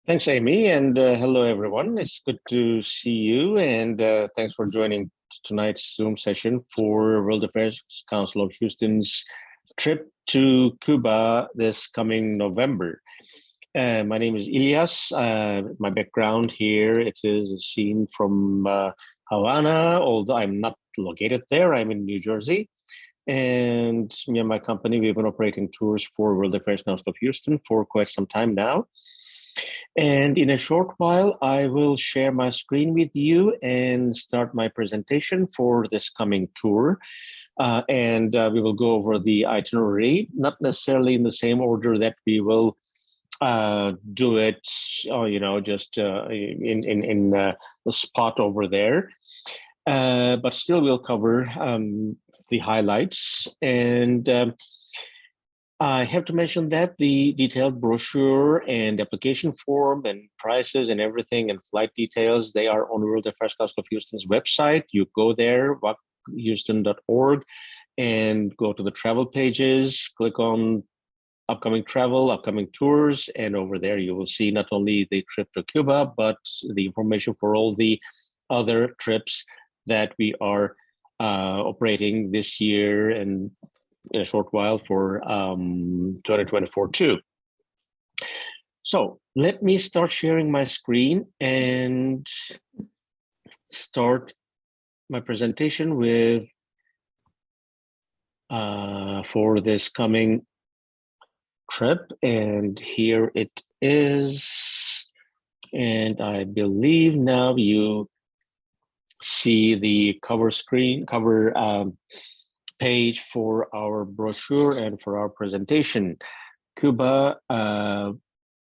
Thanks, Amy, and hello, everyone. It's good to see you, and thanks for joining tonight's Zoom session for World Affairs Council of Houston's trip to Cuba this coming November. My name is Ilyas. My background here, it is a scene from Havana, although I'm not located there. I'm in New Jersey. And me and my company, we've been operating tours for World Affairs Council of Houston for quite some time now. And in a short while, I will share my screen with you and start my presentation for this coming tour. And we will go over the itinerary, not necessarily in the same order that we will do it, just in the spot over there. But still, we'll cover the highlights. And I have to mention that the detailed brochure and application form and prices and everything and flight details, they are on World Affairs Council of Houston's website. You go there, wachouston.org, and go to the travel pages, click on upcoming travel, upcoming tours, and over there you will see not only the trip to Cuba, but the information for all the other trips that we are operating this year and in a short while for 2024 too. So let me start sharing my screen and start my presentation with for this coming trip. And here it is. And I believe now you see the cover page for our brochure and for our presentation. Cuba,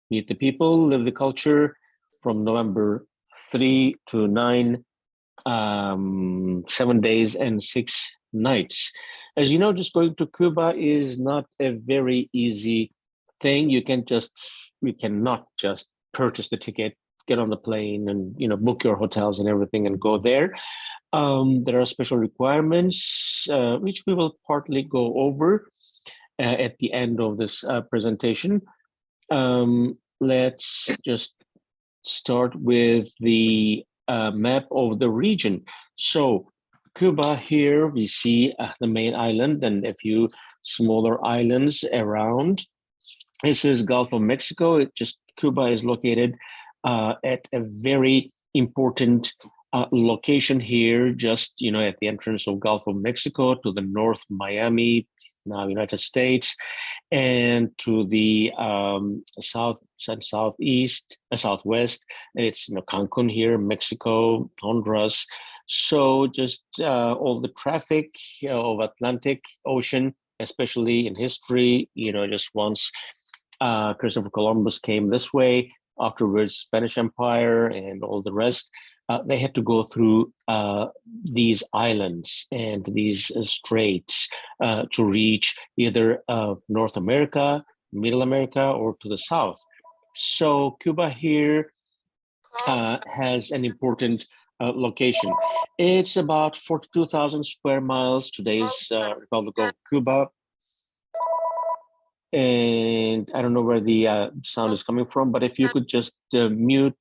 Meet the People, Live the Culture, from November 3 to 9, 7 days and 6 nights. As you know, just going to Cuba is not a very easy thing. We cannot just purchase the ticket, get on the plane and, book your hotels and everything and go there. There are special requirements, which we will partly go over at the end of this presentation. Let's just start with the map of the region. So Cuba, here we see the main island and a few smaller islands around. This is Gulf of Mexico. Cuba is located at a very important location here, just at the entrance of Gulf of Mexico, to the north, Miami, now United States, and to the south and southwest, it's Cancun here, Mexico, Honduras. So just all the traffic of Atlantic Ocean, especially in history, just once Christopher Columbus came this way, afterwards Spanish Empire and all the rest, they had to go through these islands and these straits to reach either North America, Middle America, or to the south. So Cuba here has an important location. It's about 42,000 square miles, today's Republic of Cuba. And I don't know where the sound is coming from, but if you could just mute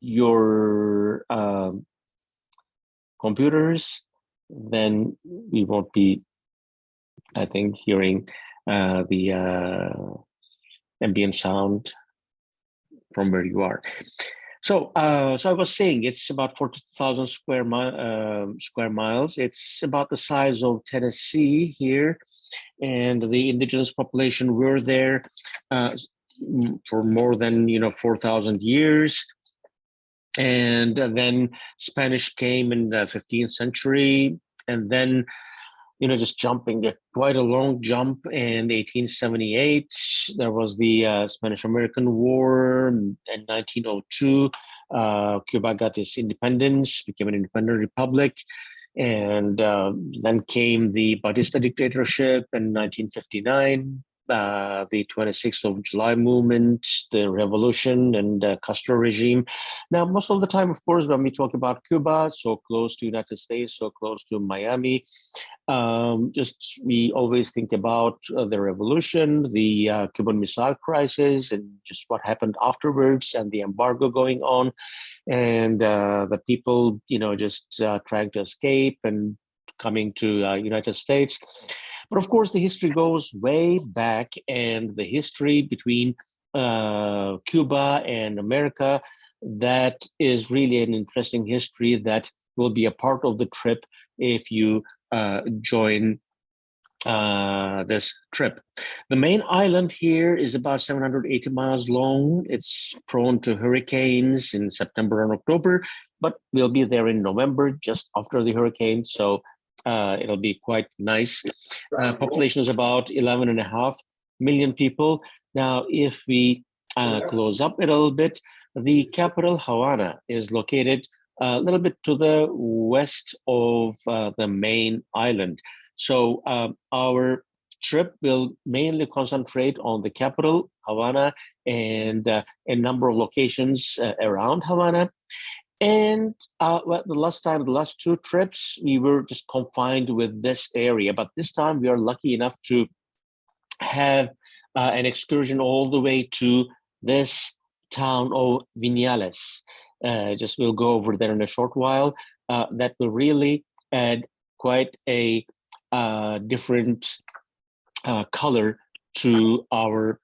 your computers, then we won't be, I think, hearing the ambient sound from where you are. So I was saying it's about 40,000 square miles. It's about the size of Tennessee here, and the indigenous population were there for more than 4,000 years. And then Spanish came in the 15th century, and then just jumping quite a long jump in 1878, there was the Spanish-American War. In 1902, Cuba got its independence, became an independent republic. And then came the Batista dictatorship in 1959. the 26th of July movement, the revolution, and Castro regime. Now, most of the time, of course, when we talk about Cuba, so close to United States, so close to Miami, just we always think about the revolution, the Cuban Missile Crisis, and just what happened afterwards, and the embargo going on, and the people, just trying to escape and coming to United States. But of course, the history goes way back, and the history between Cuba and America, that is really an interesting history that will be a part of the trip if you join this trip. The main island here is about 780 miles long. It's prone to hurricanes in September and October, but we'll be there in November, just after the hurricane. So it'll be quite nice. Population is about 11.5 million people. Now, if we close up a little bit, the capital, Havana, is located a little bit to the west of the main island. So our trip will mainly concentrate on the capital, Havana, and a number of locations around Havana. And the last two trips, we were just confined with this area. But this time we are lucky enough to have an excursion all the way to this town of Vinales. Just we'll go over there in a short while. That will really add quite a different color to our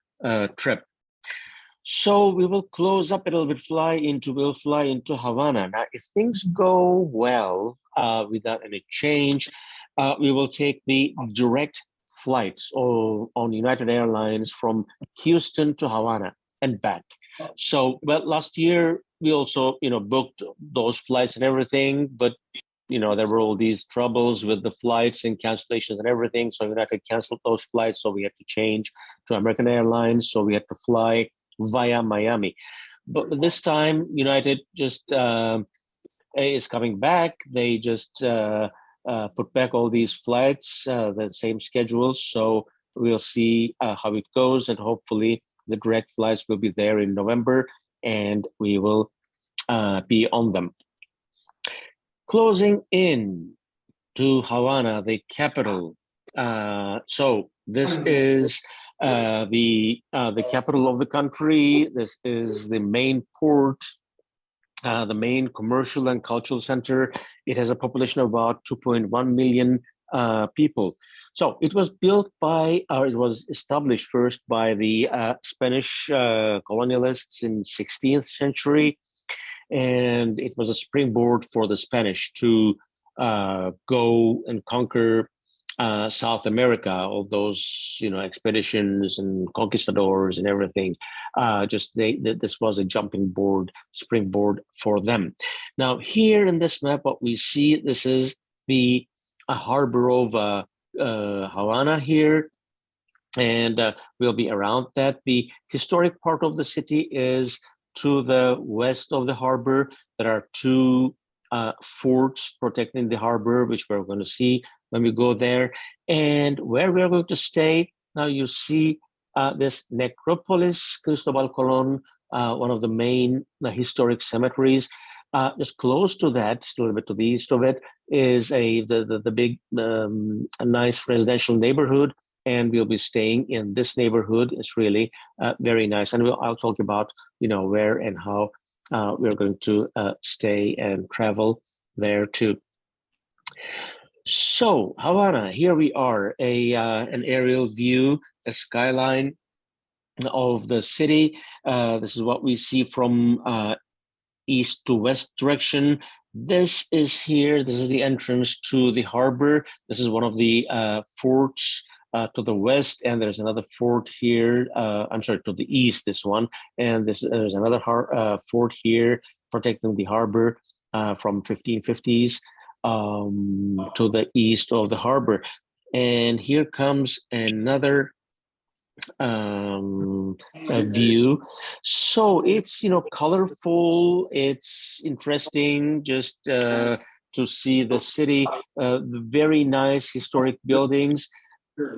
trip. So we will close up a little bit, we'll fly into Havana. Now, if things go well, without any change, we will take the direct flights on United Airlines from Houston to Havana and back. So, well, last year we also, booked those flights and everything, but there were all these troubles with the flights and cancellations and everything. So United canceled those flights. So we had to change to American Airlines. So we had to fly via Miami. But this time, United just is coming back. They just put back all these flights, the same schedules. So we'll see how it goes. And hopefully the direct flights will be there in November and we will be on them. Closing in to Havana, the capital. So this is the capital of the country. This is the main port, the main commercial and cultural center. It has a population of about 2.1 million people. So it was built by, or it was established first by the Spanish colonialists in 16th century. And it was a springboard for the Spanish to go and conquer South America, all those expeditions and conquistadors and everything. This was a springboard for them. Now here in this map, what we see, this is the harbor of Havana here, and we'll be around that. The historic part of the city is to the west of the harbor. There are two forts protecting the harbor, which we're going to see when we go there. And where we're going to stay, now you see this necropolis, Cristobal Colon, one of the main historic cemeteries. Just close to that, a little bit to the east of it, is the big, a nice residential neighborhood. And we'll be staying in this neighborhood. It's really very nice. And I'll talk about, where and how we're going to stay and travel there too. So Havana, here we are, an aerial view, a skyline of the city. This is what we see from east to west direction. This is the entrance to the harbor. This is one of the forts to the west, and there's another fort here. I'm sorry, to the east, this one. And there's another fort here protecting the harbor from 1550s to the east of the harbor. And here comes another view. So it's colorful, it's interesting just to see the city, the very nice historic buildings.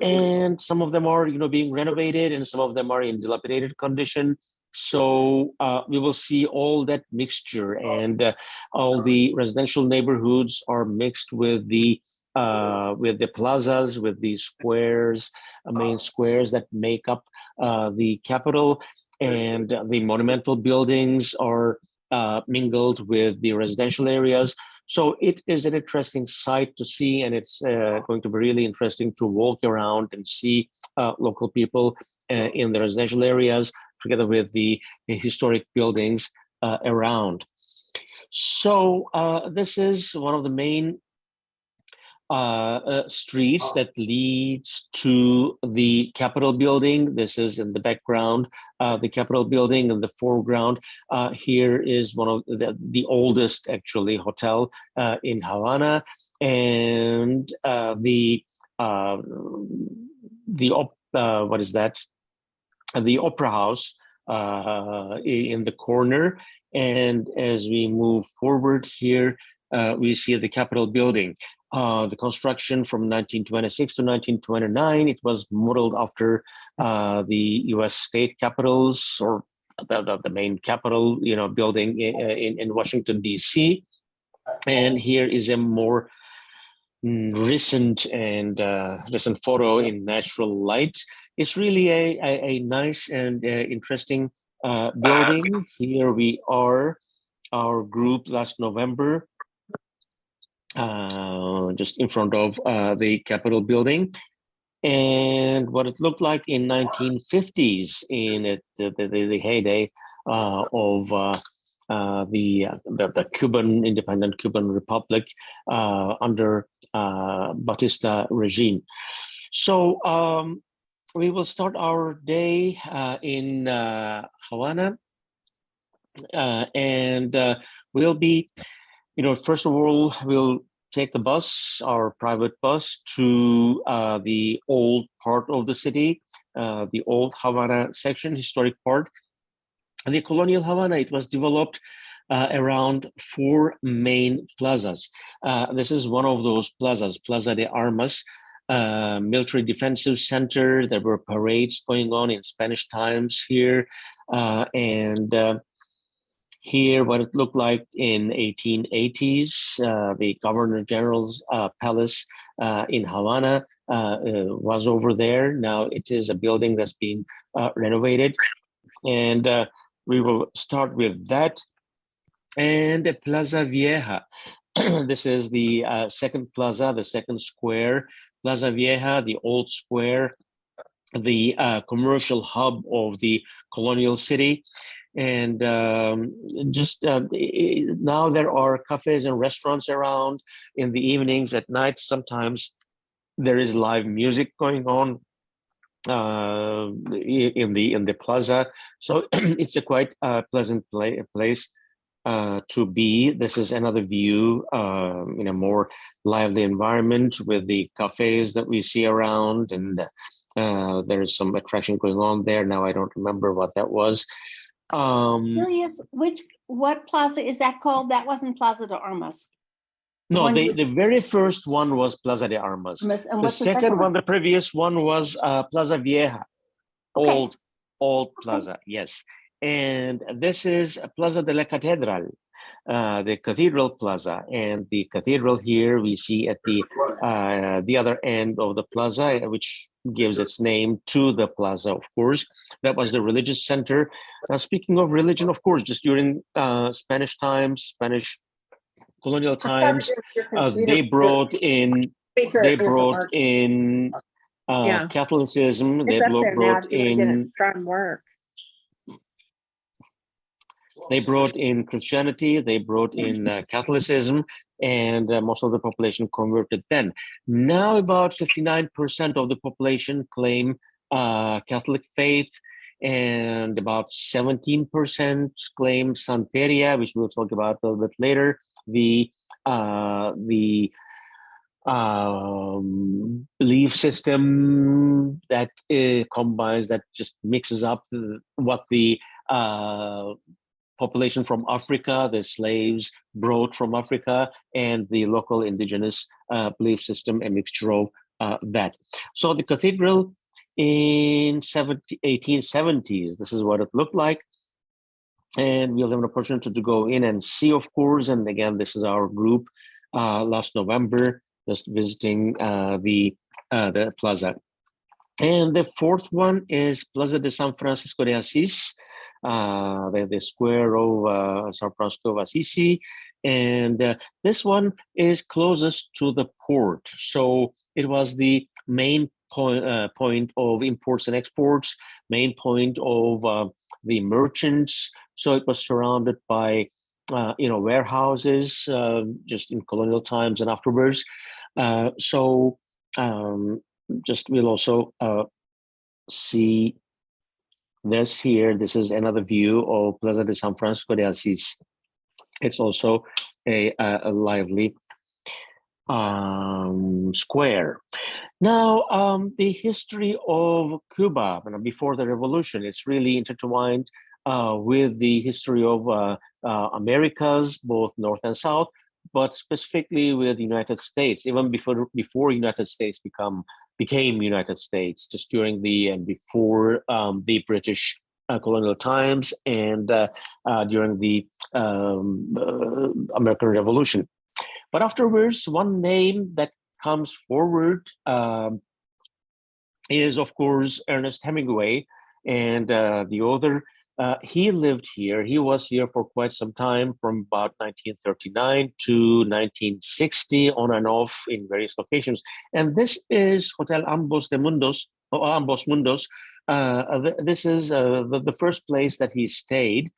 and some of them are, being renovated, and some of them are in dilapidated condition. So we will see all that mixture, and all the residential neighborhoods are mixed with the plazas, with the squares, main squares that make up the capital, and the monumental buildings are mingled with the residential areas. So it is an interesting sight to see, and it's going to be really interesting to walk around and see local people in the residential areas together with the historic buildings around. So this is one of the main streets that leads to the Capitol building. This is in the background, the Capitol building. In the foreground, here is one of the oldest, actually, hotel in Havana, and what is that? The Opera House in the corner. And as we move forward here, we see the Capitol building. The construction from 1926 to 1929, it was modeled after the U.S. state capitals, or the main capital, building in Washington, D.C. And here is a more recent photo in natural light. It's really a nice and interesting building. Here we are, our group last November, just in front of the Capitol building, and what it looked like in 1950s, in the heyday of the Cuban independent Cuban Republic under Batista regime. So we will start our day in Havana, and we'll be, first of all, we'll take the bus, our private bus, to the old part of the city, the old Havana section, historic part. The colonial Havana, it was developed around 4 main plazas. This is one of those plazas, Plaza de Armas, military defensive center. There were parades going on in Spanish times here, and here, what it looked like in 1880s, the Governor General's palace in Havana was over there. Now it is a building that's being renovated, and we will start with that. And Plaza Vieja. This is the second plaza, the second square. Plaza Vieja, the old square, the commercial hub of the colonial city. And now there are cafes and restaurants around. In the evenings, at night, sometimes there is live music going on in the plaza. So it's a quite pleasant place to be. This is another view in a more lively environment with the cafes that we see around, and there is some attraction going on there. Now I don't remember what that was. Julius, what plaza is that called? That wasn't Plaza de Armas. No, the very first one was Plaza de Armas. And the second one, the previous one, was Plaza Vieja, okay. old plaza, yes. And this is Plaza de la Catedral, the Cathedral Plaza. And the cathedral here we see at the other end of the plaza, which gives its name to the plaza, of course. That was the religious center. Now, speaking of religion, of course, just during Spanish times, Spanish colonial times, they brought in Catholicism. They brought in They brought in Christianity, they brought in Catholicism, and most of the population converted then. Now about 59% of the population claim Catholic faith, and about 17% claim Santeria, which we'll talk about a little bit later. The belief system that combines, that just mixes up what the population from Africa, the slaves brought from Africa, and the local indigenous belief system, a mixture of that. So the cathedral in 1870s, this is what it looked like. And we'll have an opportunity to go in and see, of course. And again, this is our group last November, just visiting the plaza. And the fourth one is Plaza de San Francisco de Asís, the square of San Francisco of Assisi. And this one is closest to the port. So it was the main point of imports and exports, main point of the merchants. So it was surrounded by, warehouses just in colonial times and afterwards. Just we'll also see this here. This is another view of Plaza de San Francisco de Asís. It's also a lively square. Now, the history of Cuba before the revolution, it's really intertwined with the history of Americas, both North and South, but specifically with the United States, even before United States became United States, just during and before the British colonial times and during the American Revolution. But afterwards, one name that comes forward is, of course, Ernest Hemingway, and the author. He lived here. He was here for quite some time, from about 1939 to 1960, on and off in various locations. And this is Hotel Ambos Mundos. This is the first place that he stayed.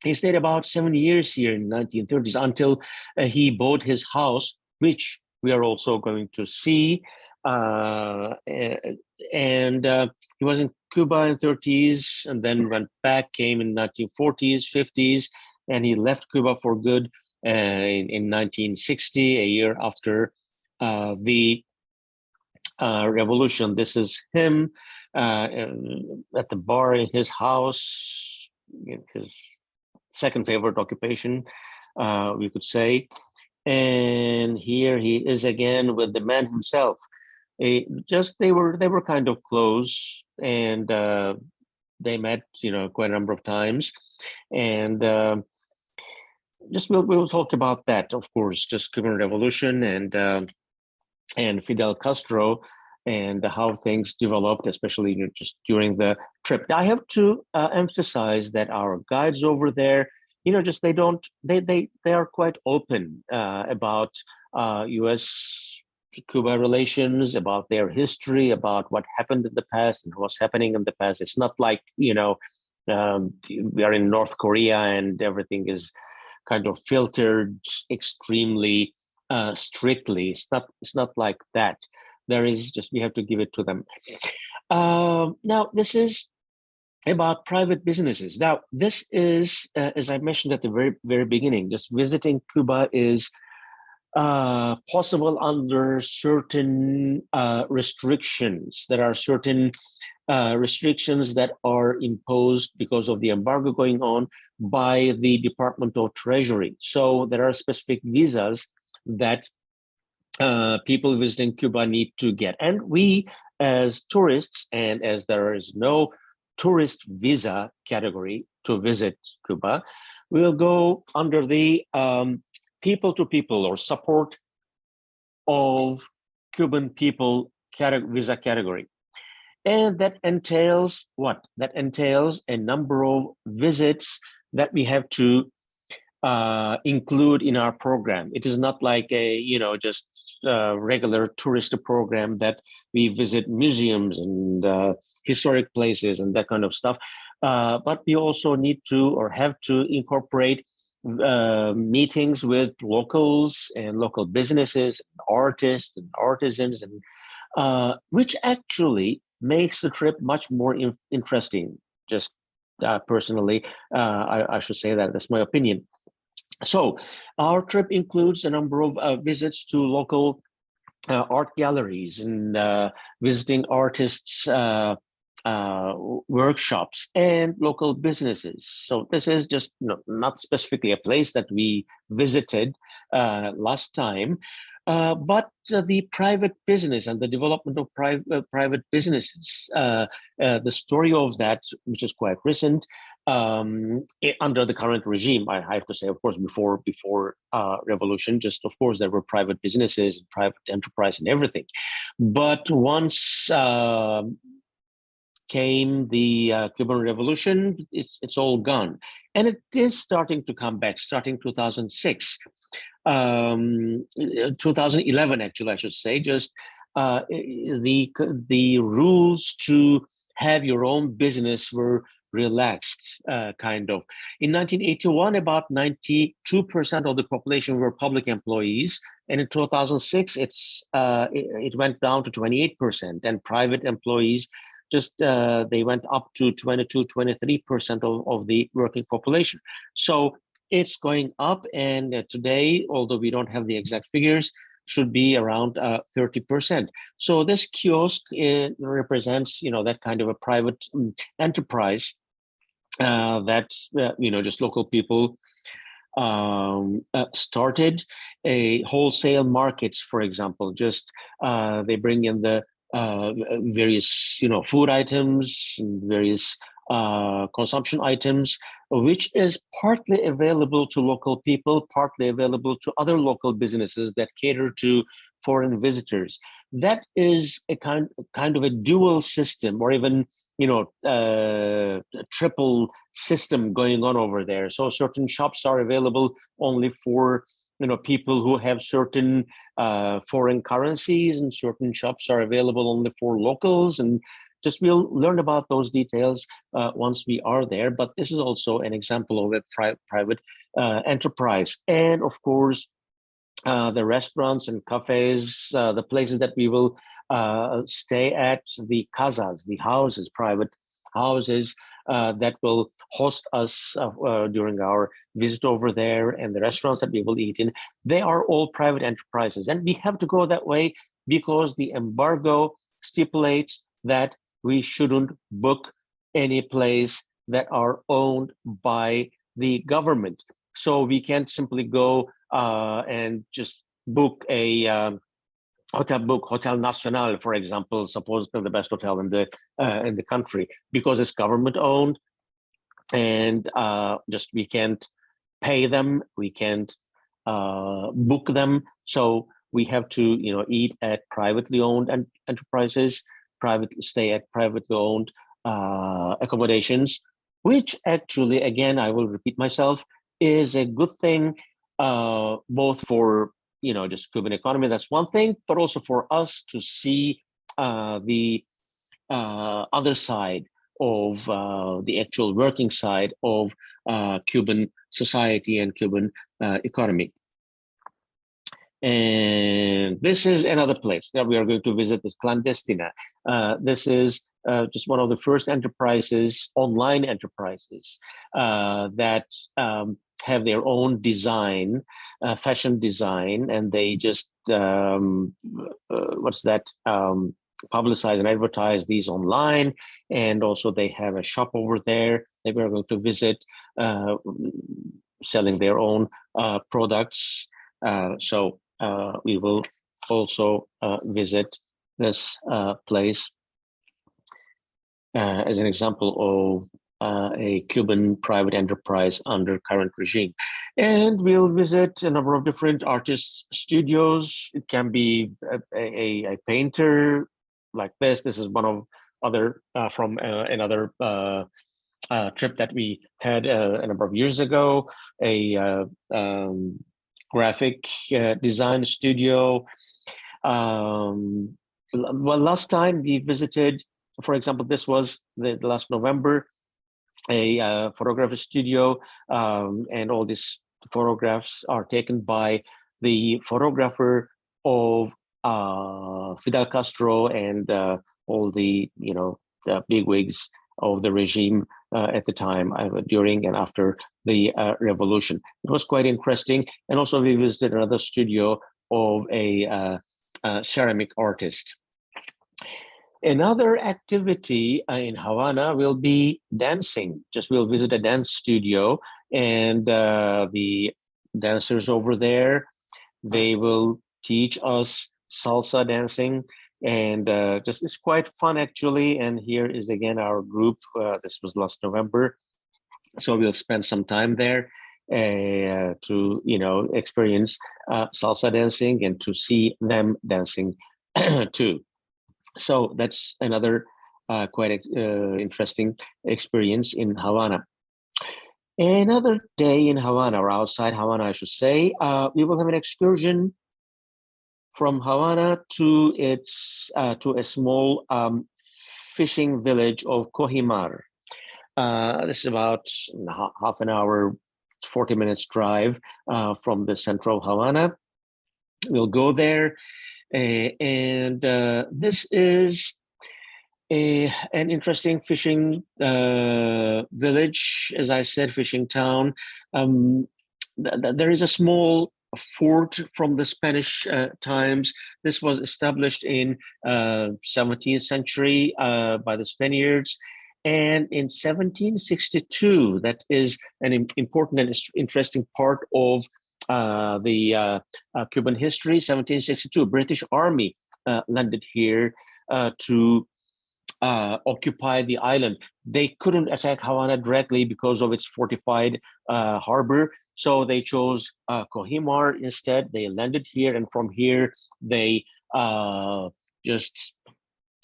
He stayed about 7 years here in the 1930s until he bought his house, which we are also going to see. He was in Cuba in the 30s and then went back, came in 1940s, 50s, and he left Cuba for good in 1960, a year after the revolution. This is him at the bar in his house, his second favorite occupation, we could say. And here he is again with the man himself. They were kind of close, and they met quite a number of times, and we'll talk about that, of course, just Cuban Revolution and Fidel Castro and how things developed, especially just during the trip. I have to emphasize that our guides over there, they are quite open about U.S.-Cuba relations, about their history, about what happened in the past and what's happening in the past. It's not like we are in North Korea and everything is kind of filtered extremely strictly. It's not like that. There is we have to give it to them. Now, this is about private businesses. Now, this is, as I mentioned at the very, very beginning, just visiting Cuba is possible under certain restrictions. There are certain restrictions that are imposed because of the embargo going on by the Department of Treasury. So there are specific visas that people visiting Cuba need to get. And we, as tourists, and as there is no tourist visa category to visit Cuba, will go under the people-to-people or support of Cuban people visa category. And that entails what? That entails a number of visits that we have to include in our program. It is not like just regular tourist program that we visit museums and historic places and that kind of stuff. But we also need to or have to incorporate meetings with locals and local businesses, artists and artisans, and which actually makes the trip much more interesting. Just personally, I should say that that's my opinion. So our trip includes a number of visits to local art galleries and visiting artists' workshops and local businesses. So this is just not specifically a place that we visited last time, but the private business and the development of private businesses. The story of that, which is quite recent, under the current regime, I have to say, of course, before revolution, just of course there were private businesses, private enterprise, and everything. But once came the Cuban Revolution, it's all gone, and it is starting to come back, starting 2006. 2011, actually, I should say, just the rules to have your own business were relaxed, kind of. In 1981, about 92% of the population were public employees, and in 2006, it went down to 28%, and private employees just they went up to 22, 23% of the working population. So it's going up, and today, although we don't have the exact figures, should be around 30%. So this kiosk represents, that kind of a private enterprise that just local people started. A wholesale markets, for example, just they bring in the various food items and various consumption items, which is partly available to local people, partly available to other local businesses that cater to foreign visitors. That is a kind of a dual system, or even a triple system going on over there. So certain shops are available only for people who have certain foreign currencies, and certain shops are available only for locals. And just we'll learn about those details once we are there. But this is also an example of a private enterprise. And of course, the restaurants and cafes, the places that we will stay at, the casas, the houses, private houses that will host us during our visit over there, and the restaurants that we will eat in, they are all private enterprises. And we have to go that way because the embargo stipulates that we shouldn't book any place that are owned by the government. So we can't simply go and just book a Hotel Nacional, for example, supposedly the best hotel in the country, because it's government owned, and just we can't pay them, we can't book them. So we have to eat at privately owned enterprises, stay at privately owned accommodations, which actually, again, I will repeat myself, is a good thing, both for just Cuban economy, that's one thing, but also for us to see the other side of the actual working side of Cuban society and Cuban economy. And this is another place that we are going to visit, this Clandestina. This is just one of the first enterprises, online enterprises, that have their own design, fashion design, and they just, publicize and advertise these online. And also they have a shop over there that we're going to visit, selling their own products. So we will also visit this place as an example of a Cuban private enterprise under current regime. And we'll visit a number of different artists' studios. It can be a painter like this. This is one of other from another trip that we had a number of years ago, a graphic design studio. Well, last time we visited, for example, this was the last November, a photography studio, and all these photographs are taken by the photographer of Fidel Castro and all the the bigwigs of the regime at the time, during and after the revolution. It was quite interesting. And also we visited another studio of a ceramic artist. Another activity in Havana will be dancing. Just we'll visit a dance studio, and the dancers over there, they will teach us salsa dancing, and just it's quite fun actually. And here is again our group. This was last November, so we'll spend some time there to experience salsa dancing and to see them dancing too. So that's another quite interesting experience in Havana. Another day in Havana, or outside Havana, I should say, we will have an excursion from Havana to to a small fishing village of Kohimar. This is about half an hour, 40 minutes drive from the central Havana. We'll go there, and this is an interesting fishing village, as I said, fishing town. There is a small fort from the Spanish times. This was established in 17th century by the Spaniards. And in 1762, that is an important and interesting part of the Cuban history. 1762, British Army landed here to occupy the island. They couldn't attack Havana directly because of its fortified harbor, so they chose Kohimar instead. They landed here, and from here they just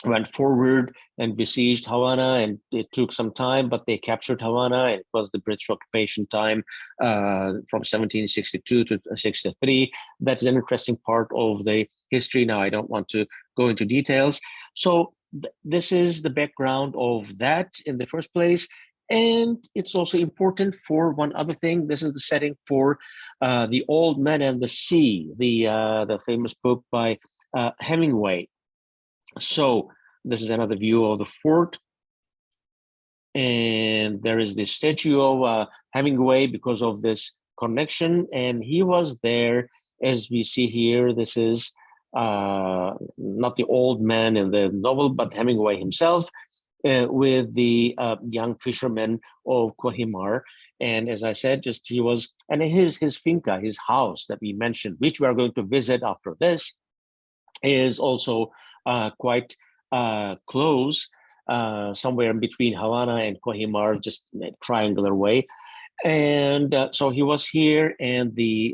went forward and besieged Havana, and it took some time, but they captured Havana, and it was the British occupation time from 1762 to 63. That's an interesting part of the history. Now, I don't want to go into details. So this is the background of that in the first place. And it's also important for one other thing. This is the setting for The Old Man and the Sea, the famous book by Hemingway. So this is another view of the fort. And there is the statue of Hemingway because of this connection. And he was there, as we see here. This is not the old man in the novel, but Hemingway himself with the young fishermen of Kohimar. And as I said, just he was, and his finca, his house that we mentioned, which we are going to visit after this, is also quite close, somewhere in between Havana and Kohimar, just in a triangular way. And so he was here, and the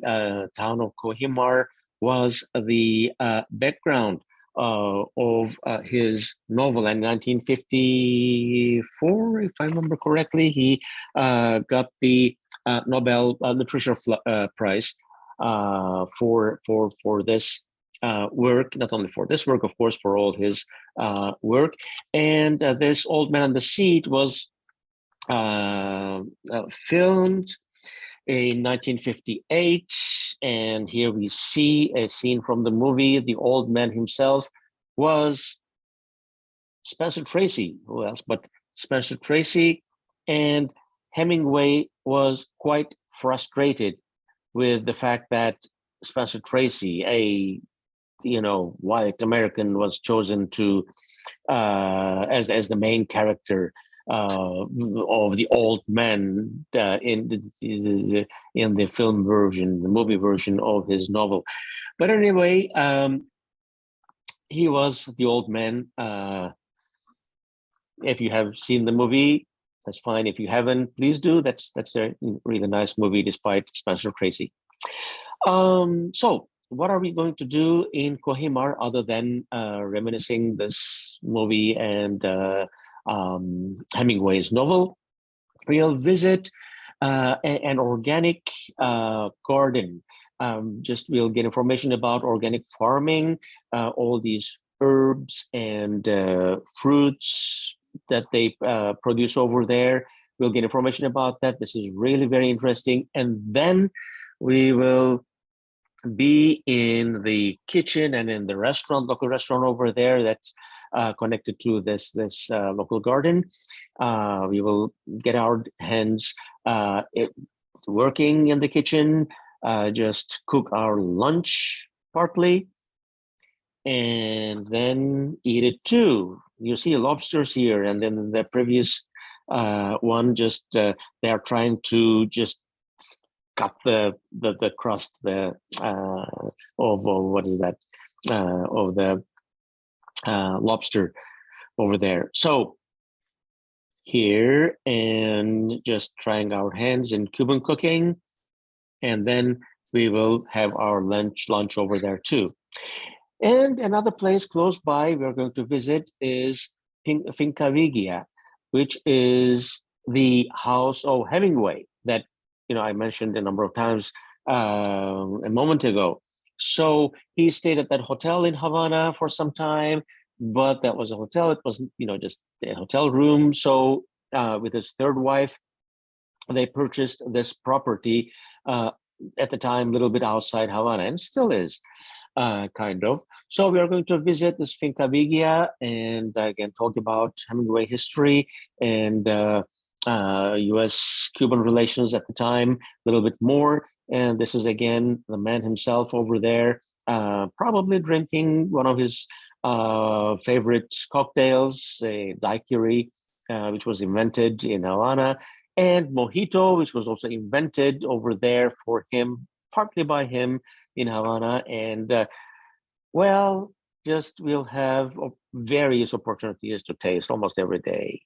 town of Kohimar was the background of his novel. In 1954, if I remember correctly, he got the Nobel Literature Prize for this work, not only for this work, of course, for all his work. And this Old Man on the Sea was filmed in 1958, and here we see a scene from the movie. The old man himself was Spencer Tracy. Who else but Spencer Tracy? And Hemingway was quite frustrated with the fact that Spencer Tracy, a white American, was chosen to as the main character of the old man in the film version, the movie version of his novel. But anyway, he was the old man. If you have seen the movie, that's fine. If you haven't, please do. That's a really nice movie, despite Spencer Tracy. So what are we going to do in Kohimar other than reminiscing this movie and Hemingway's novel? We'll visit an organic garden. We'll get information about organic farming, all these herbs and fruits that they produce over there. We'll get information about that. This is really very interesting. And then we will be in the kitchen and in the local restaurant over there that's connected to this local garden. We will get our hands working in the kitchen, just cook our lunch partly, and then eat it too. you see lobsters here, and then the previous one, just they are trying to just cut the crust of what is that of the lobster over there. So here, and just trying our hands in Cuban cooking, and then we will have our lunch over there too. And another place close by we're going to visit is Finca Vigia, which is the house of Hemingway that I mentioned a number of times a moment ago. So he stayed at that hotel in Havana for some time, but that was a hotel. It wasn't, just a hotel room. So with his third wife, they purchased this property at the time a little bit outside Havana, and still is. Kind of. So we are going to visit this Finca Vigia and again talk about Hemingway history and U.S.-Cuban relations at the time a little bit more. And this is again the man himself over there, probably drinking one of his favorite cocktails, a daiquiri, which was invented in Havana, and mojito, which was also invented over there for him, partly by him, in Havana. And just we'll have various opportunities to taste almost every day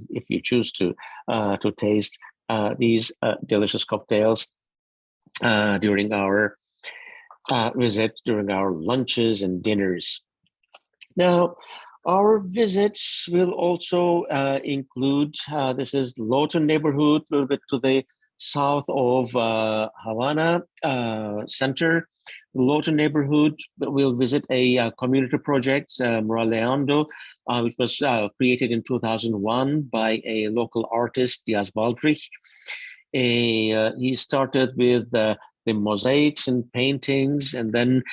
if you choose to taste these delicious cocktails during our visit, during our lunches and dinners. Now, our visits will also include, this is Lawton neighborhood, a little bit to the south of Havana center. Lawton neighborhood, we'll visit a community project, Moraleando, which was created in 2001 by a local artist, Diaz Baldrich. He started with the mosaics and paintings, and then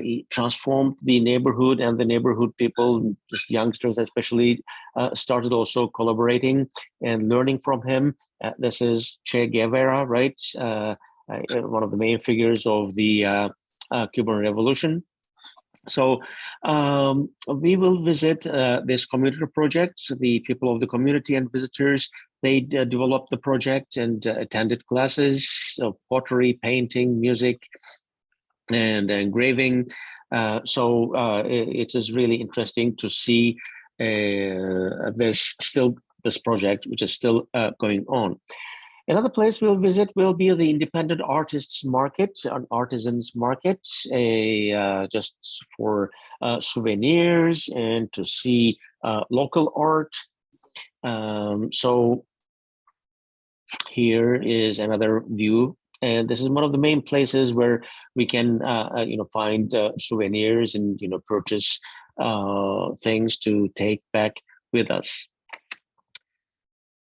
he transformed the neighborhood, and the neighborhood people, just youngsters especially, started also collaborating and learning from him. This is Che Guevara, right? One of the main figures of the Cuban Revolution. So we will visit this community project. The people of the community and visitors, they developed the project and attended classes of pottery, painting, music, and engraving. So it is really interesting to see this project, which is still going on. Another place we'll visit will be the Independent Artists Market, an artisans market, just for souvenirs and to see local art. So here is another view, and this is one of the main places where we can, find souvenirs and purchase things to take back with us.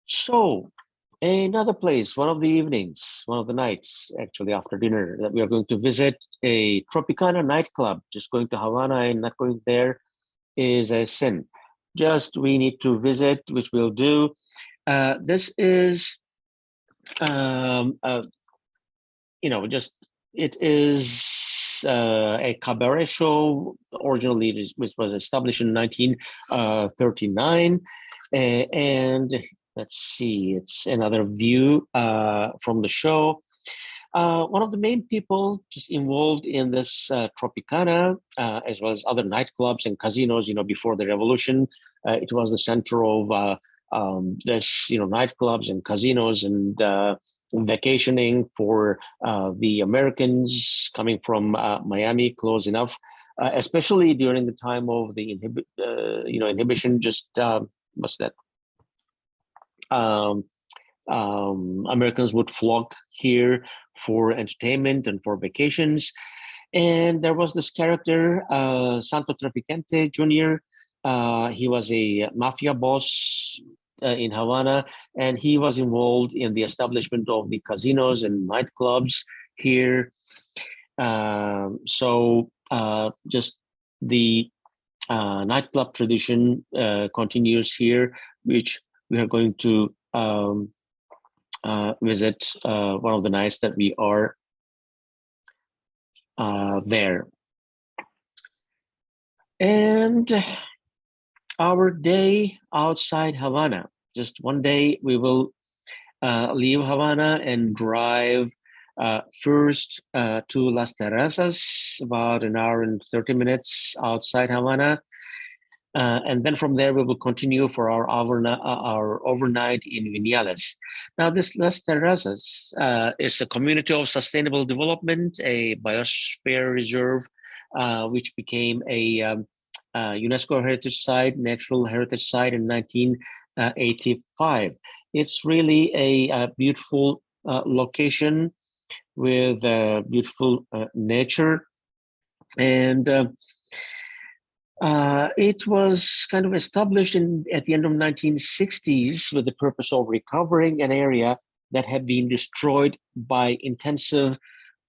So another place, one of the evenings, one of the nights, actually after dinner, that we are going to visit a Tropicana nightclub. Just going to Havana and not going there is a sin. Just we need to visit, which we'll do. This is, it is a cabaret show. Originally, it was established in 1939, and let's see, it's another view from the show. One of the main people just involved in this Tropicana, as well as other nightclubs and casinos, before the revolution, it was the center of this, nightclubs and casinos and vacationing for the Americans coming from Miami, close enough, especially during the time of the inhibition. Just what's that? Americans would flock here for entertainment and for vacations. And there was this character, Santo Traficante Jr. He was a mafia boss in Havana, and he was involved in the establishment of the casinos and nightclubs here. So just the nightclub tradition continues here, which we are going to visit one of the nights that we are there. And our day outside Havana. Just one day we will leave Havana and drive first to Las Terrazas, about an hour and 30 minutes outside Havana. And then from there, we will continue for our overnight in Vinales. Now, this Las Terrazas is a community of sustainable development, a biosphere reserve, which became a UNESCO heritage site, natural heritage site in 1985. It's really a beautiful location with beautiful nature. And it was kind of established at the end of 1960s with the purpose of recovering an area that had been destroyed by intensive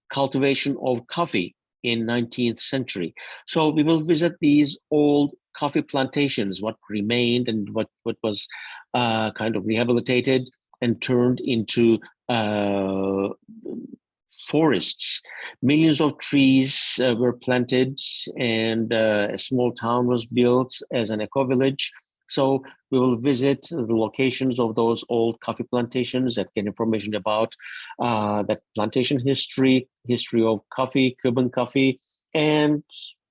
cultivation of coffee in 19th century. So we will visit these old coffee plantations, what remained and what was kind of rehabilitated and turned into forests. Millions of trees were planted, and a small town was built as an eco-village. So we will visit the locations of those old coffee plantations that get information about that plantation history of coffee, Cuban coffee, and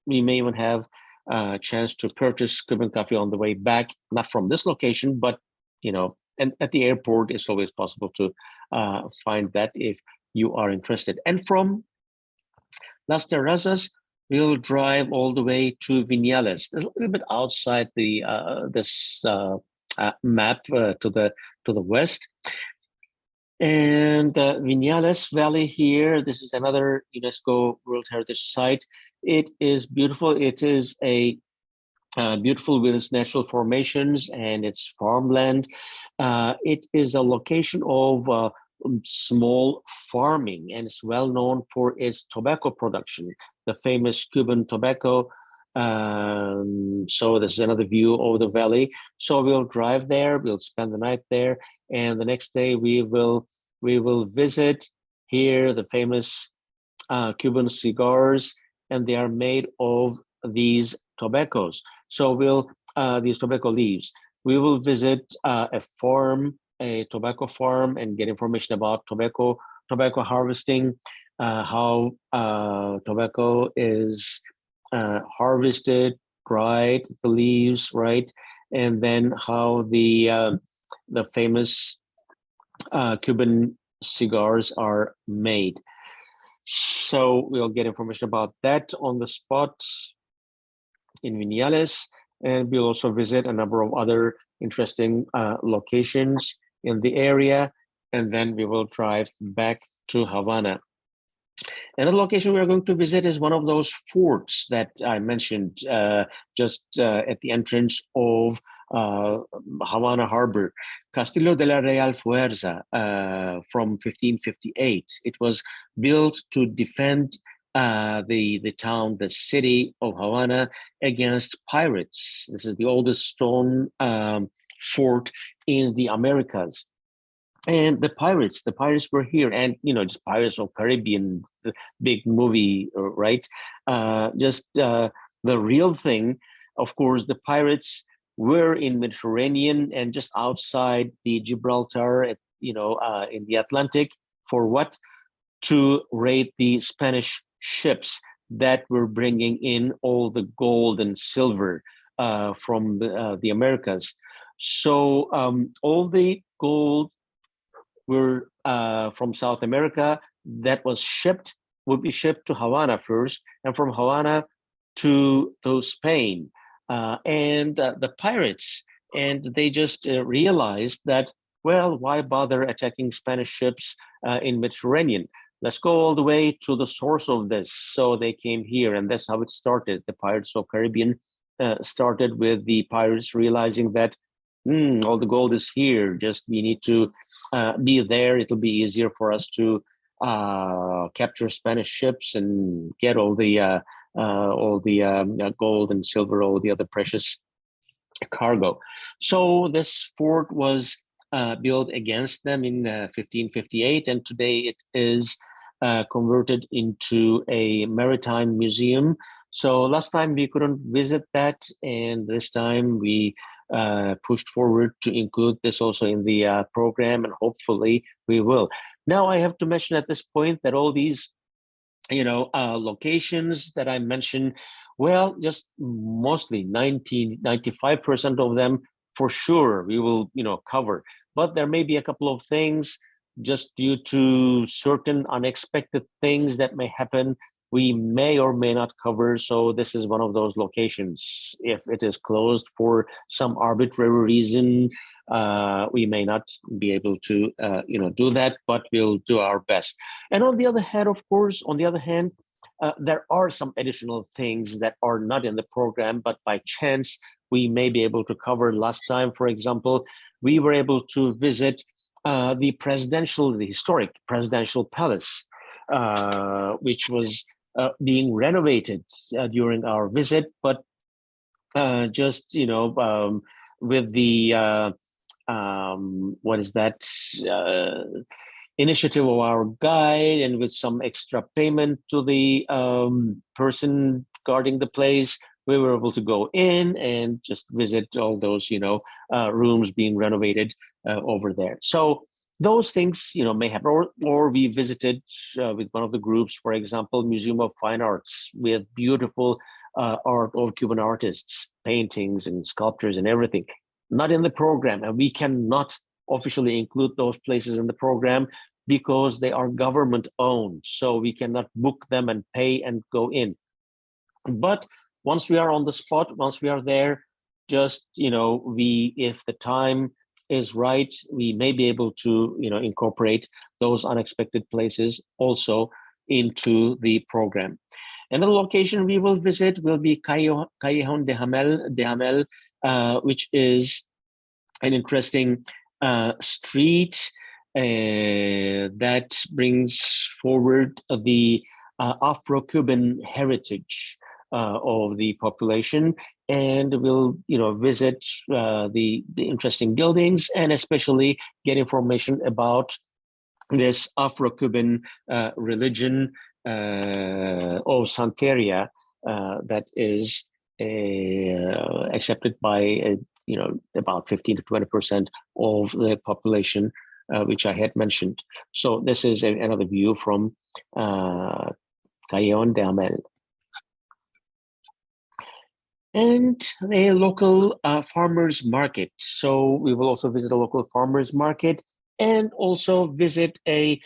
we may even have a chance to purchase Cuban coffee on the way back, not from this location, but and at the airport, it's always possible to find that if you are interested. And from Las Terrazas, we'll drive all the way to Vinales. It's a little bit outside the this map to the west. And Vinales Valley here, this is another UNESCO World Heritage Site. It is beautiful. It is a beautiful with its natural formations and its farmland. It is a location of small farming, and it's well known for its tobacco production, the famous Cuban tobacco. So this is another view of the valley. So we'll drive there, we'll spend the night there, and the next day we will visit here the famous Cuban cigars, and they are made of these tobaccos. So we'll these tobacco leaves. We will visit a farm, a tobacco farm, and get information about tobacco harvesting, how tobacco is harvested, dried, the leaves, right, and then how the famous Cuban cigars are made. So we'll get information about that on the spot in Vinales, and we'll also visit a number of other interesting locations in the area, and then we will drive back to Havana. Another location we're going to visit is one of those forts that I mentioned just at the entrance of Havana Harbor, Castillo de la Real Fuerza from 1558. It was built to defend the town, the city of Havana against pirates. This is the oldest stone fort in the Americas. And the pirates were here, and just Pirates of Caribbean, the big movie, right? The real thing, of course, the pirates were in Mediterranean and just outside the Gibraltar, in the Atlantic, for what? To raid the Spanish ships that were bringing in all the gold and silver from the Americas. So all the gold were from South America that would be shipped to Havana first, and from Havana to Spain. And the pirates, and they just realized that, well, why bother attacking Spanish ships in Mediterranean? Let's go all the way to the source of this. So they came here, and that's how it started. The Pirates of Caribbean started with the pirates realizing that all the gold is here. Just we need to be there. It'll be easier for us to capture Spanish ships and get all the gold and silver, all the other precious cargo. So this fort was built against them in 1558, and today it is converted into a maritime museum. So last time we couldn't visit that, and this time we pushed forward to include this also in the program, and hopefully we will. Now I have to mention at this point that all these locations that I mentioned, well, just mostly 95% of them for sure we will, cover. But there may be a couple of things just due to certain unexpected things that may happen, we may or may not cover. So this is one of those locations. If it is closed for some arbitrary reason, we may not be able to, do that, but we'll do our best. And on the other hand, of course, there are some additional things that are not in the program, but by chance, we may be able to cover. Last time, for example, we were able to visit the historic presidential palace, which was being renovated during our visit, but just, with the what is that initiative of our guide, and with some extra payment to the person guarding the place, we were able to go in and just visit all those rooms being renovated over there. So those things may happen, or we visited with one of the groups, for example, Museum of Fine Arts, with beautiful art of Cuban artists, paintings and sculptures and everything. Not in the program, and we cannot officially include those places in the program because they are government owned, so we cannot book them and pay and go in. But once we are on the spot, once we are there, just if the time is right, we may be able to incorporate those unexpected places also into the program. Another location we will visit will be Callejon de Hamel, which is an interesting street that brings forward the Afro-Cuban heritage of the population, and we'll visit the interesting buildings, and especially get information about this Afro-Cuban religion of Santeria that is accepted by about 15 to 20% of the population, which I had mentioned. So this is another view from Callejon de Hamel. And a local farmers market. So we will also visit a local farmers market, and also visit a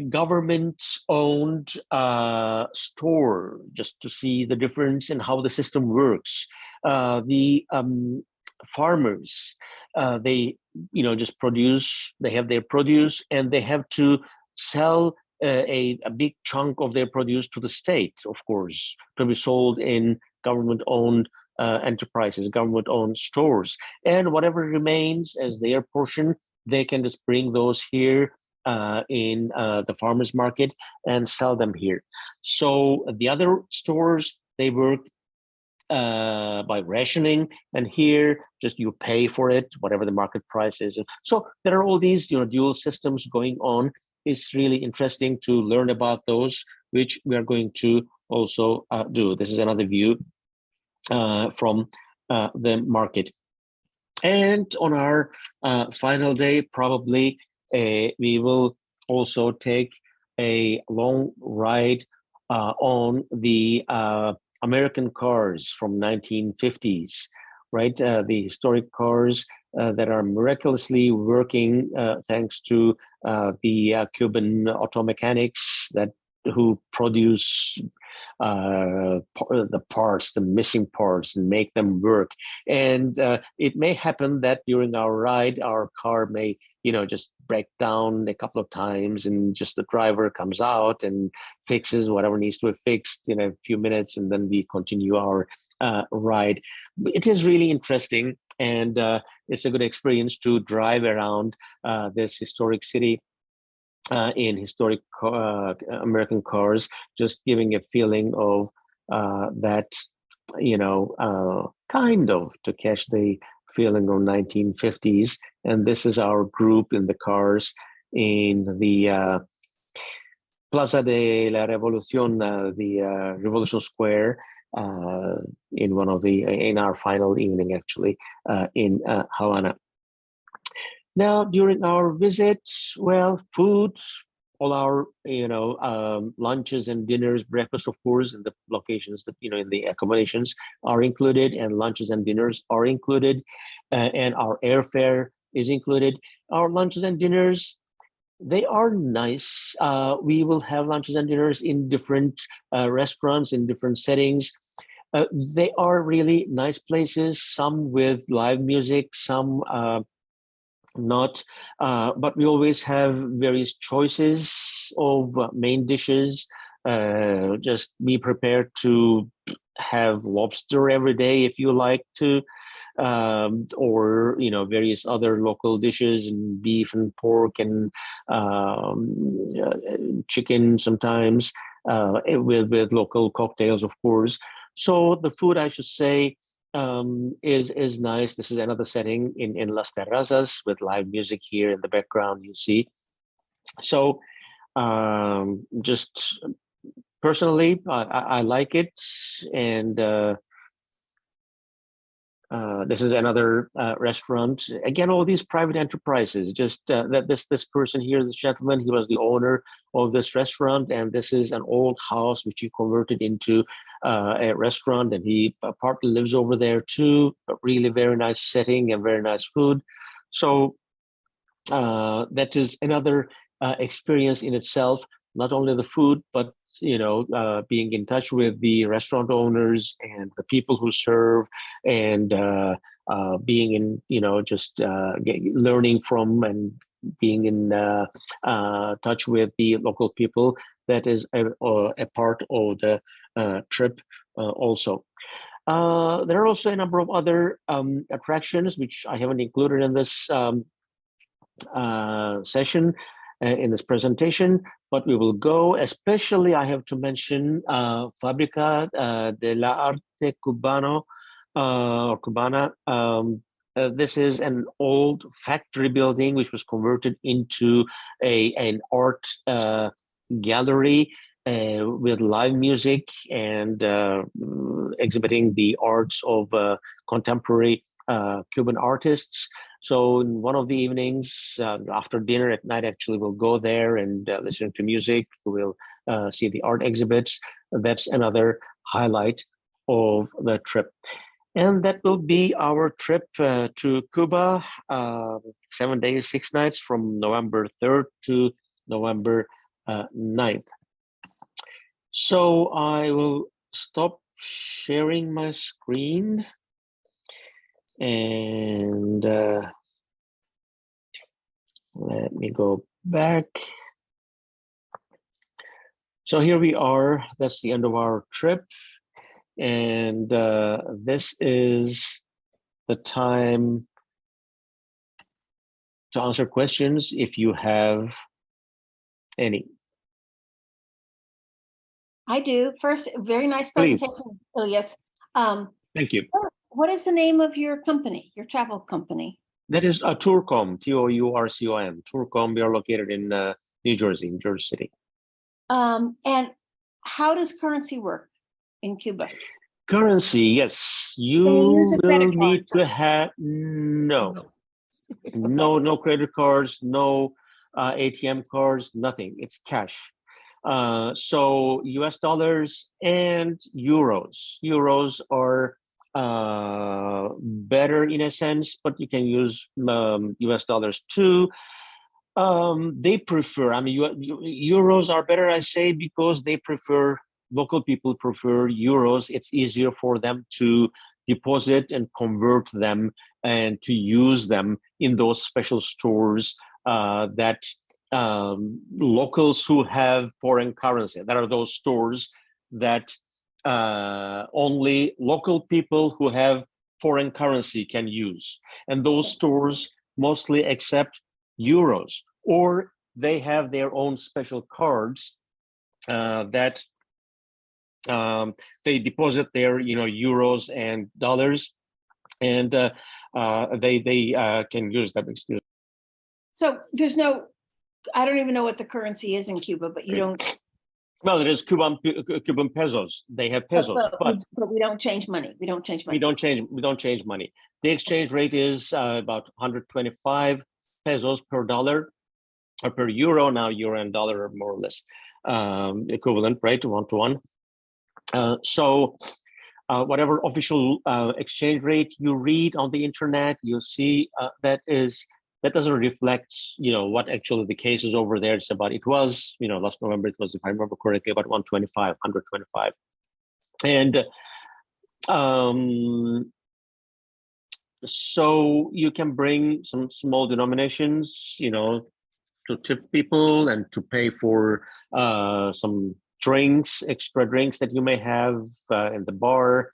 government-owned store, just to see the difference in how the system works. The farmers, they just produce. They have their produce, and they have to sell a big chunk of their produce to the state, of course, to be sold in government-owned enterprises, government-owned stores, and whatever remains as their portion, they can just bring those here in the farmers market and sell them here. So the other stores, they work by rationing, and here just you pay for it, whatever the market price is. So there are all these dual systems going on. It's really interesting to learn about those, which we are going to also do. This is another view from the market. And on our final day, probably we will also take a long ride on the American cars from 1950s, right? The historic cars that are miraculously working thanks to the Cuban auto mechanics who produce the parts, the missing parts, and make them work. And it may happen that during our ride, our car may, just break down a couple of times, and just the driver comes out and fixes whatever needs to be fixed in a few minutes, and then we continue our ride. It is really interesting, and it's a good experience to drive around this historic city in historic American cars, just giving a feeling of that, kind of to catch the feeling of 1950s. And this is our group in the cars in the Plaza de la Revolución, the Revolution Square, in our final evening, actually, in Havana. Now, during our visits, well, food, all our lunches and dinners, breakfast, of course, in the locations that in the accommodations are included, and lunches and dinners are included, and our airfare is included. Our lunches and dinners, they are nice. We will have lunches and dinners in different restaurants in different settings. They are really nice places, some with live music, some not, but we always have various choices of main dishes. Just be prepared to have lobster every day if you like to, or various other local dishes, and beef and pork and chicken sometimes, with local cocktails, of course. So the food, I should say, is nice. This is another setting in Las Terrazas with live music here in the background, you see. So just personally, I like it. And this is another restaurant. Again, all these private enterprises. Just that this person here, this gentleman, he was the owner of this restaurant, and this is an old house which he converted into a restaurant, and he partly lives over there too. But really very nice setting and very nice food. So that is another experience in itself. Not only the food, but being in touch with the restaurant owners and the people who serve, and being in just learning from and being in touch with the local people. That is a part of the trip also. There are also a number of other attractions which I haven't included in this session, in this presentation, but we will go. Especially, I have to mention Fábrica de la Arte Cubano, or Cubana. This is an old factory building which was converted into an art gallery with live music and exhibiting the arts of contemporary Cuban artists. So in one of the evenings, after dinner at night, actually, we'll go there and listen to music. We'll see the art exhibits. That's another highlight of the trip. And that will be our trip to Cuba, 7 days, 6 nights, from November 3rd to November 9th. So I will stop sharing my screen. And let me go back. So here we are. That's the end of our trip. And this is the time to answer questions if you have any. I do. First, very nice presentation, Ilyas. Thank you. What is the name of your company, your travel company? That is Tourcom, Tourcom. Tourcom, we are located in New Jersey City. And how does currency work in Cuba? Currency, yes. You will need to have, no credit cards, no ATM cards, nothing. It's cash. So US dollars and euros. Euros are better in a sense, but you can use US dollars too. They prefer, euros are better, I say, because local people prefer euros. It's easier for them to deposit and convert them and to use them in those special stores that locals who have foreign currency. There are those stores that only local people who have foreign currency can use. And those stores mostly accept euros, or they have their own special cards that they deposit their euros and dollars, and they can use them. So there's no, I don't even know what the currency is in Cuba, but you don't Well, it is Cuban pesos. They have pesos, but we don't change money. We don't change money. we don't change money. The exchange rate is about 125 pesos per dollar or per euro. Now euro and dollar are more or less equivalent, right? 1 to 1. So whatever official exchange rate you read on the internet, you'll see that doesn't reflect, what actually the case is over there. It's about, it was, last November, it was, if I remember correctly, about 125. And so you can bring some small denominations, to tip people and to pay for some drinks, extra drinks that you may have in the bar,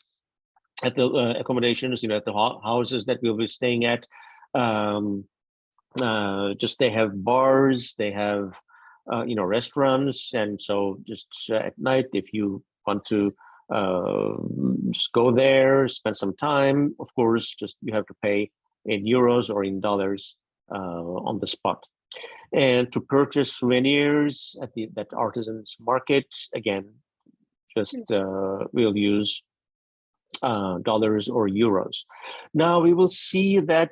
at the accommodations, at the houses that we'll be staying at. Just they have bars, they have restaurants, and so just at night, if you want to just go there, spend some time, of course, just you have to pay in euros or in dollars on the spot. And to purchase souvenirs at that artisans market, again, just we'll use dollars or euros. Now we will see that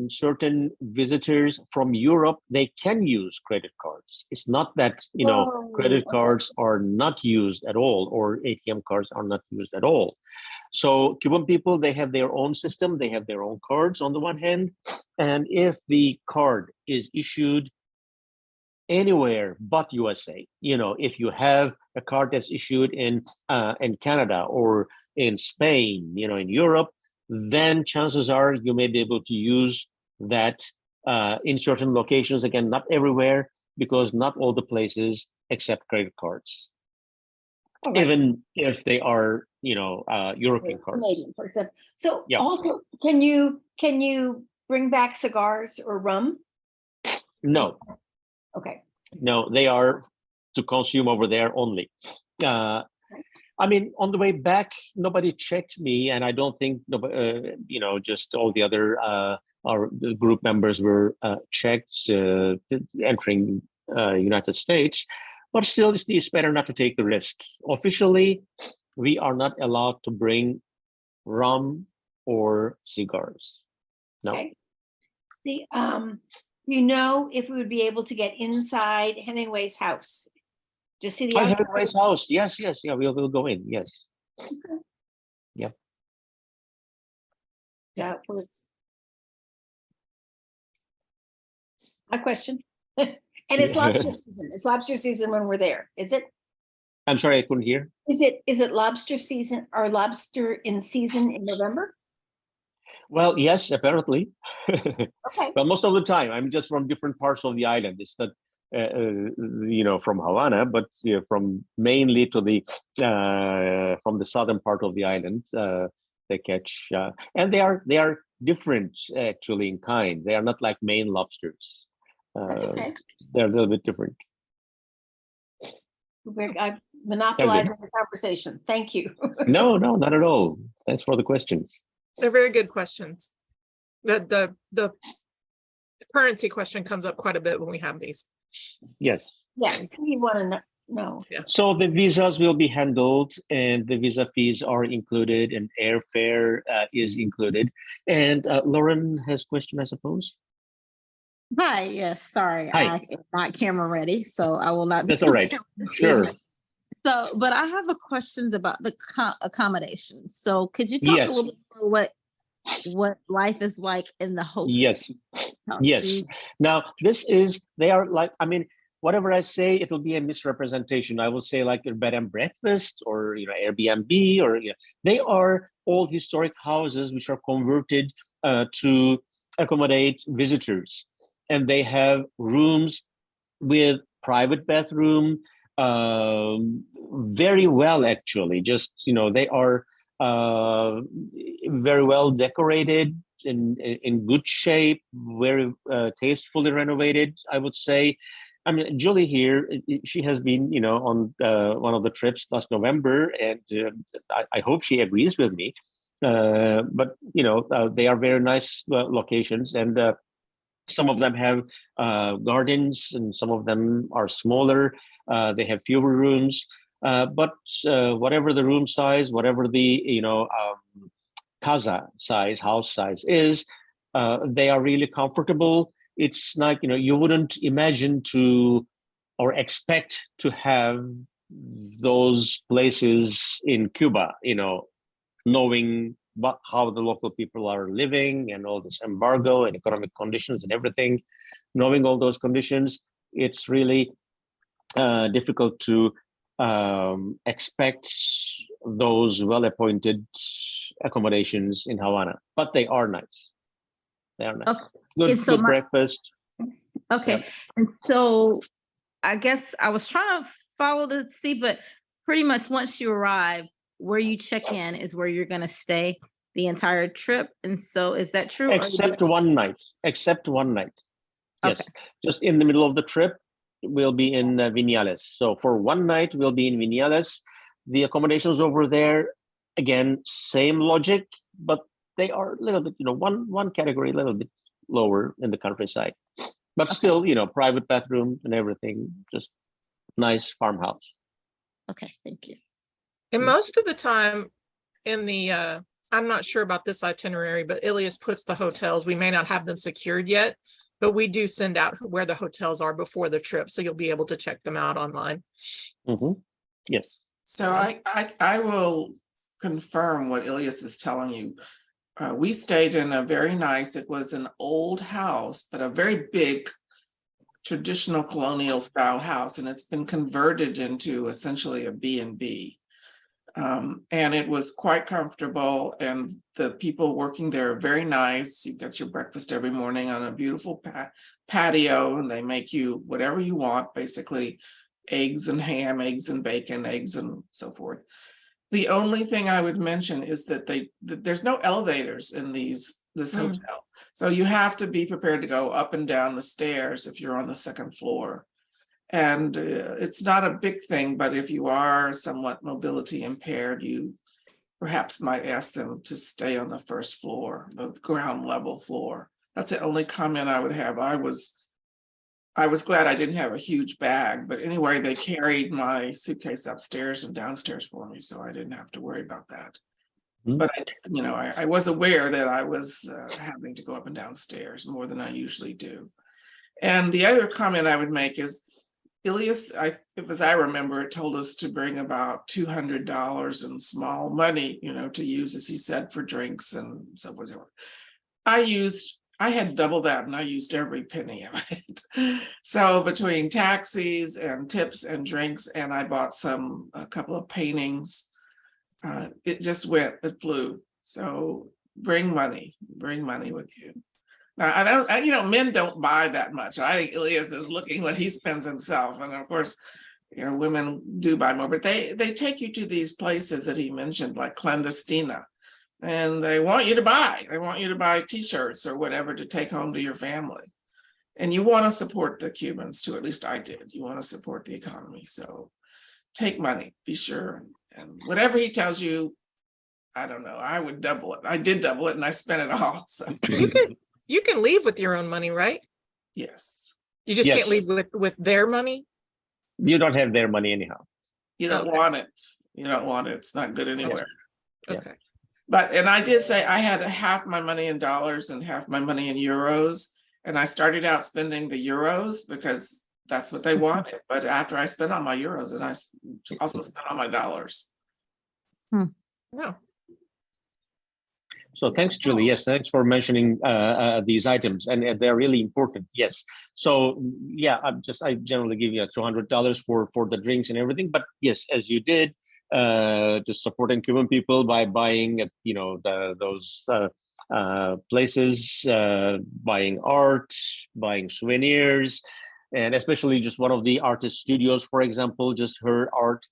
certain visitors from Europe, they can use credit cards. It's not that credit cards are not used at all, or ATM cards are not used at all. So Cuban people, they have their own system, they have their own cards on the one hand, and if the card is issued anywhere but USA, if you have a card that's issued in Canada or in Spain, in Europe, then chances are you may be able to use that in certain locations. Again, not everywhere, because not all the places accept credit cards, even if they are, European cards. Canadian, for example. So also, can you bring back cigars or rum? No. Okay. No, they are to consume over there only. I mean, on the way back, nobody checked me, and I don't think, just all the other the group members were checked entering United States. But still, it's better not to take the risk. Officially, we are not allowed to bring rum or cigars. No. Okay. Do if we would be able to get inside Hemingway's house? Just see the Hemingway's house. Yes. Yeah, we'll go in. Yes. Okay. Yeah. That was my question. And it's lobster season. It's lobster season when we're there, is it? I'm sorry, I couldn't hear. Is it lobster season or lobster in season in November? Well, yes, apparently. Okay. Well, most of the time, I'm just from different parts of the island. It's not, from Havana, but from mainly to the from the southern part of the island, they catch, and they are different actually in kind. They are not like Maine lobsters. That's okay. They're a little bit different. I'm monopolizing the conversation. Thank you. No, not at all. Thanks for the questions. They're very good questions. The currency question comes up quite a bit when we have these. Yes. Yes, we want to know. Yeah. So the visas will be handled, and the visa fees are included, and airfare is included. And Lauren has a question, I suppose. Hi, yes, sorry, Hi. I am not camera ready, so I will not. That's all right. Sure. So, but I have a questions about the accommodations. So could you talk a little bit about what life is like in the host? Yes. house? Yes. Now, they are like, I mean, whatever I say, it will be a misrepresentation. I will say like a bed and breakfast or, Airbnb, or, they are all historic houses which are converted to accommodate visitors. And they have rooms with private bathroom, very well, actually. Just, they are very well decorated, in good shape, very tastefully renovated, I would say. I mean, Julie here, she has been, on one of the trips last November, and I hope she agrees with me. But, they are very nice locations, and some of them have gardens, and some of them are smaller. They have fewer rooms, but whatever the room size, whatever the casa size, house size is, they are really comfortable. It's like, you wouldn't imagine to or expect to have those places in Cuba, knowing how the local people are living and all this embargo and economic conditions and everything, knowing all those conditions, it's really difficult to expect those well-appointed accommodations in Havana, but they are nice. They are nice. Okay. Good, And so good breakfast. Okay. Yeah. And so I guess I was trying to follow the see, but pretty much once you arrive, where you check in is where you're going to stay the entire trip. And so is that true? Except one night. Except one night. Yes. Okay. Just in the middle of the trip, we'll be in Viñales. So for one night, we'll be in Viñales. The accommodations over there, again, same logic, but they are a little bit, one category a little bit lower in the countryside. But still, private bathroom and everything, just nice farmhouse. Okay, thank you. And most of the time in the, I'm not sure about this itinerary, but Ilias puts the hotels, we may not have them secured yet, but we do send out where the hotels are before the trip. So you'll be able to check them out online. Mm-hmm. Yes. So I will confirm what Ilias is telling you. We stayed in a very nice, it was an old house, but a very big traditional colonial style house, and it's been converted into essentially a B&B. And it was quite comfortable, and the people working there are very nice. You get your breakfast every morning on a beautiful patio, and they make you whatever you want, basically eggs and ham, eggs and bacon, eggs and so forth. The only thing I would mention is that there's no elevators in this hotel. So you have to be prepared to go up and down the stairs if you're on the second floor. And it's not a big thing, but if you are somewhat mobility impaired, you perhaps might ask them to stay on the first floor, the ground level floor. That's the only comment I would have. I was glad I didn't have a huge bag, but anyway, they carried my suitcase upstairs and downstairs for me, so I didn't have to worry about that. Mm-hmm. But I was aware that I was having to go up and downstairs more than I usually do. And the other comment I would make is, Ilias, as I remember, it told us to bring about $200 in small money, to use, as he said, for drinks and so forth. I had double that, and I used every penny of it. So between taxis and tips and drinks, and I bought a couple of paintings, it flew. So bring money with you. Now, men don't buy that much. I think Ilias is looking what he spends himself. And of course, women do buy more, but they take you to these places that he mentioned, like Clandestina, and they want you to buy t-shirts or whatever to take home to your family. And you want to support the Cubans too, at least I did. You want to support the economy. So take money, be sure. And whatever he tells you, I don't know, I would double it. I did double it and I spent it all. So You can leave with your own money, right? yes. You just Yes. can't leave with their money. You don't have their money anyhow. You don't Okay. want it. You don't want it. It's not good anywhere. Yeah. Okay. And I did say I had half my money in dollars and half my money in euros. And I started out spending the euros because that's what they wanted. But after I spent all my euros, and I also spent all my dollars. No. So thanks, Julie. Yes, thanks for mentioning these items, and they're really important. Yes. So yeah, I generally give you $200 for the drinks and everything. But yes, as you did, just supporting Cuban people by buying at those places, buying art, buying souvenirs, and especially just one of the artist studios, for example, just her art,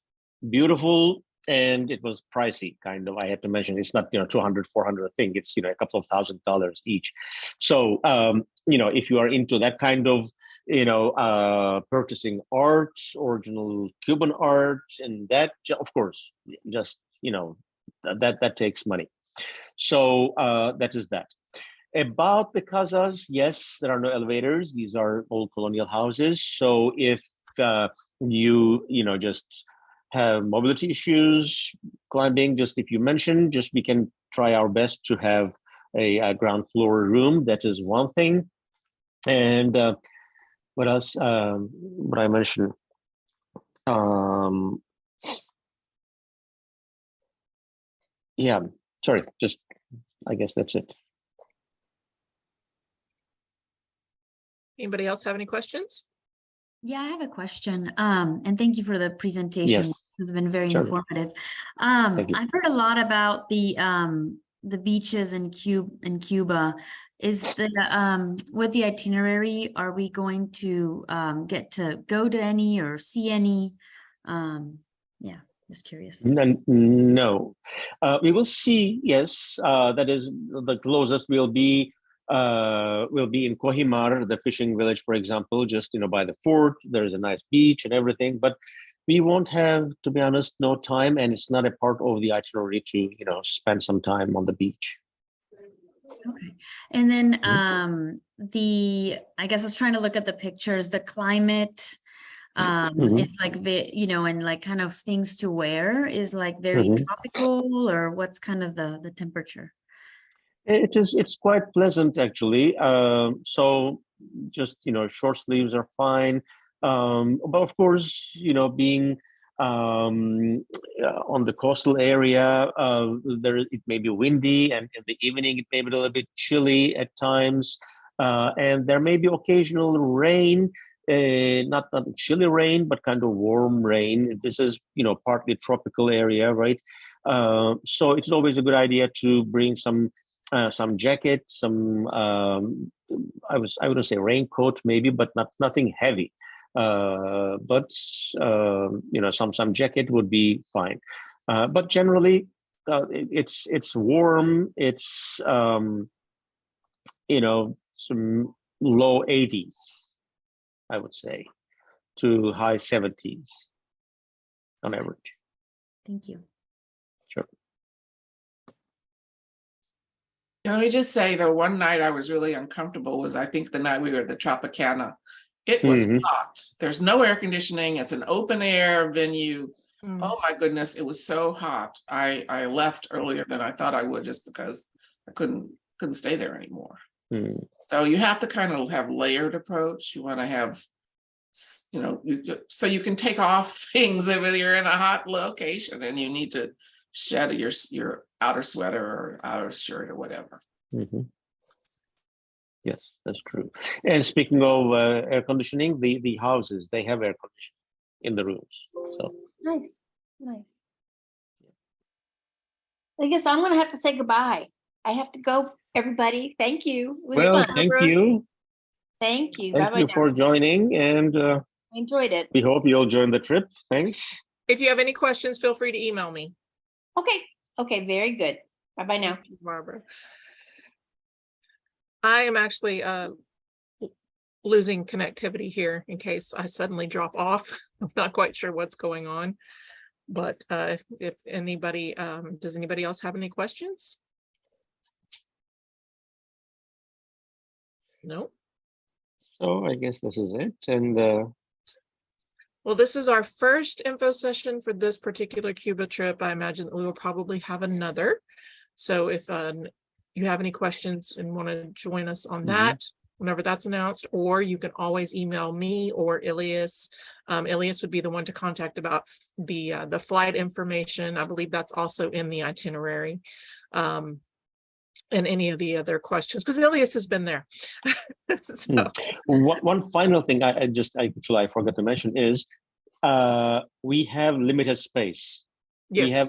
beautiful. And it was pricey, kind of. I have to mention, it's not $200, $400 thing. It's a couple of $1,000s each. So if you are into that kind of purchasing art, original Cuban art, and that, of course, just that takes money. So that is that. About the casas, yes, there are no elevators. These are old colonial houses. So if you know, just have mobility issues climbing, just if you mention, just we can try our best to have a ground floor room. That is one thing. And what else? What I mentioned. Yeah, sorry, just I guess that's it. Anybody else have any questions? Yeah, I have a question. And thank you for the presentation. Yes. It's been very Sure. informative. Thank you. I've heard a lot about the beaches in Cuba. Is the with the itinerary, are we going to get to go to any or see any? Yeah, just curious. No, we will see. Yes, that is the closest will be in Kohimar, the fishing village, for example, just, you know, by the fort. There is a nice beach and everything, but we won't have, to be honest, no time, and it's not a part of the itinerary to, you know, spend some time on the beach. Okay. And then I guess I was trying to look at the pictures, the climate, it's like, you know, and like kind of things to wear is like very tropical, or what's kind of the temperature? It's quite pleasant actually. So just, you know, short sleeves are fine. But of course, you know, being on the coastal area, it may be windy, and in the evening it may be a little bit chilly at times, and there may be occasional rain. Not chilly rain, but kind of warm rain. This is, you know, partly tropical area, right? So it's always a good idea to bring some jacket, some I wouldn't say raincoat maybe, but nothing heavy. But you know, some jacket would be fine. But generally, it's warm. It's you know, some low 80s, I would say, to high 70s on average. Thank you. Sure. Let me just say, the one night I was really uncomfortable was, I think, the night we were at the Tropicana. It was hot. There's no air conditioning. It's an open air venue. Oh my goodness, it was so hot. I left earlier than I thought I would, just because I couldn't stay there anymore. So you have to kind of have layered approach. You want to have, you know, so you can take off things if you're in a hot location and you need to shed your outer sweater or outer shirt or whatever. Yes, that's true. And speaking of air conditioning, the houses, they have air conditioning in the rooms. So Nice. I guess I'm gonna have to say goodbye. I have to go, everybody. Thank you. It was well, fun. thank you. Thank you. Thank Bye-bye you now. for joining, and I enjoyed it. we hope you'll join the trip. Thanks. If you have any questions, feel free to email me. Okay, very good. Bye-bye now. Thank you, Barbara. I am actually losing connectivity here in case I suddenly drop off. I'm not quite sure what's going on, but if anybody, does anybody else have any questions? No. So I guess this is it. And well, this is our first info session for this particular Cuba trip. I imagine that we will probably have another. So if you have any questions and want to join us on that, whenever that's announced, or you can always email me or Ilias. Ilias would be the one to contact about the flight information. I believe that's also in the itinerary. And any of the other questions, because Ilias has been there. So. One final thing I forgot to mention is we have limited space. Yes. We have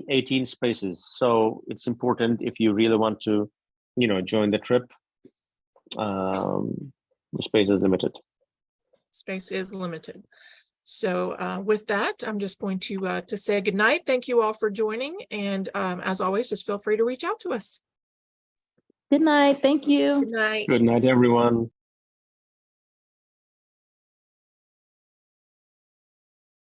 18 spaces. So it's important, if you really want to, you know, join the trip, the space is limited. Space is limited. So with that, I'm just going to say good night. Thank you all for joining. And as always, just feel free to reach out to us. Good night. Thank you. Good night. Good night, everyone.